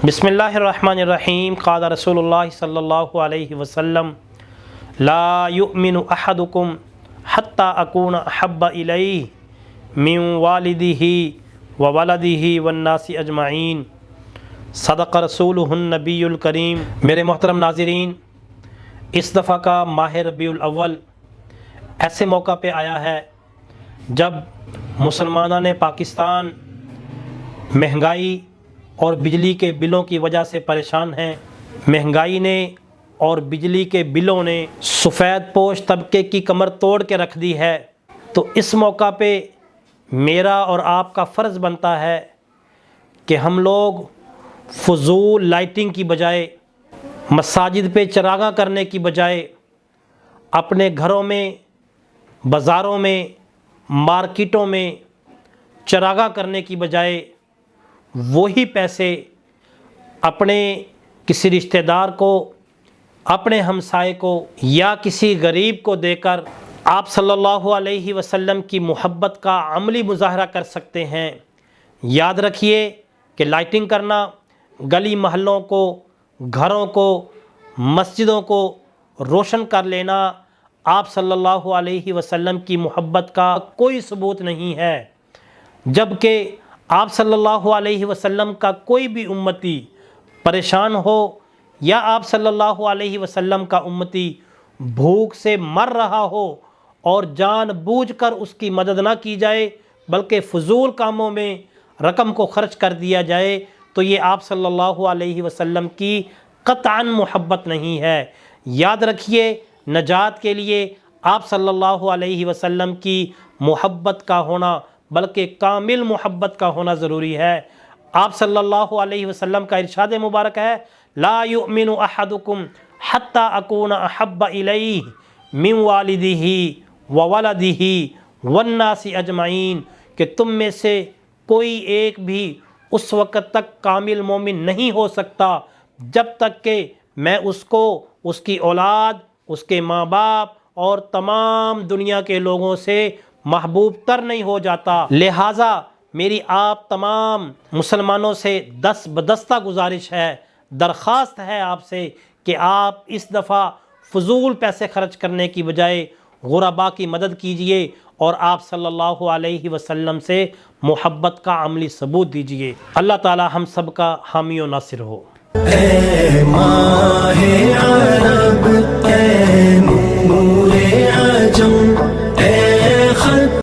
بسم اللہ الرحمن الرحیم۔ قال رسول اللہ صلی اللہ علیہ وسلم لا یؤمن احدکم حتی اکون احب الیہ من والدہ وولدہ والناس اجمعین، صدق رسولہ النبی الکریم۔ میرے محترم ناظرین، اس دفعہ کا ماہ ربیع الاول ایسے موقع پہ آیا ہے جب مسلمانان پاکستان مہنگائی اور بجلی کے بلوں کی وجہ سے پریشان ہیں۔ مہنگائی نے اور بجلی کے بلوں نے سفید پوش طبقے کی کمر توڑ کے رکھ دی ہے، تو اس موقع پہ میرا اور آپ کا فرض بنتا ہے کہ ہم لوگ فضول لائٹنگ کی بجائے، مساجد پہ چراغاں کرنے کی بجائے، اپنے گھروں میں، بازاروں میں، مارکیٹوں میں چراغاں کرنے کی بجائے وہی پیسے اپنے کسی رشتہ دار کو، اپنے ہمسائے کو یا کسی غریب کو دے کر آپ صلی اللہ علیہ وسلم کی محبت کا عملی مظاہرہ کر سکتے ہیں۔ یاد رکھیے کہ لائٹنگ کرنا، گلی محلوں کو، گھروں کو، مسجدوں کو روشن کر لینا آپ صلی اللہ علیہ وسلم کی محبت کا کوئی ثبوت نہیں ہے، جبکہ آپ صلی اللہ علیہ وسلم کا کوئی بھی امتی پریشان ہو یا آپ صلی اللہ علیہ وسلم کا امتی بھوک سے مر رہا ہو اور جان بوجھ کر اس کی مدد نہ کی جائے بلکہ فضول کاموں میں رقم کو خرچ کر دیا جائے، تو یہ آپ صلی اللہ علیہ وسلم کی قطعاً محبت نہیں ہے۔ یاد رکھیے، نجات کے لیے آپ صلی اللہ علیہ وسلم کی محبت کا ہونا بلکہ کامل محبت کا ہونا ضروری ہے۔ آپ صلی اللہ علیہ وسلم کا ارشاد مبارک ہے، لا یؤمن احدکم حتی اکون احب الیہ من والدہ وولدہ والناس اجمعین، کہ تم میں سے کوئی ایک بھی اس وقت تک کامل مومن نہیں ہو سکتا جب تک کہ میں اس کو، اس کی اولاد، اس کے ماں باپ اور تمام دنیا کے لوگوں سے محبوب تر نہیں ہو جاتا۔ لہٰذا میری آپ تمام مسلمانوں سے دست بدستہ گزارش ہے، درخواست ہے آپ سے کہ آپ اس دفعہ فضول پیسے خرچ کرنے کی بجائے غرباء کی مدد کیجئے اور آپ صلی اللہ علیہ وسلم سے محبت کا عملی ثبوت دیجئے۔ اللہ تعالی ہم سب کا حامی و ناصر ہو۔ اے ماہ عرب، اے نور عجم،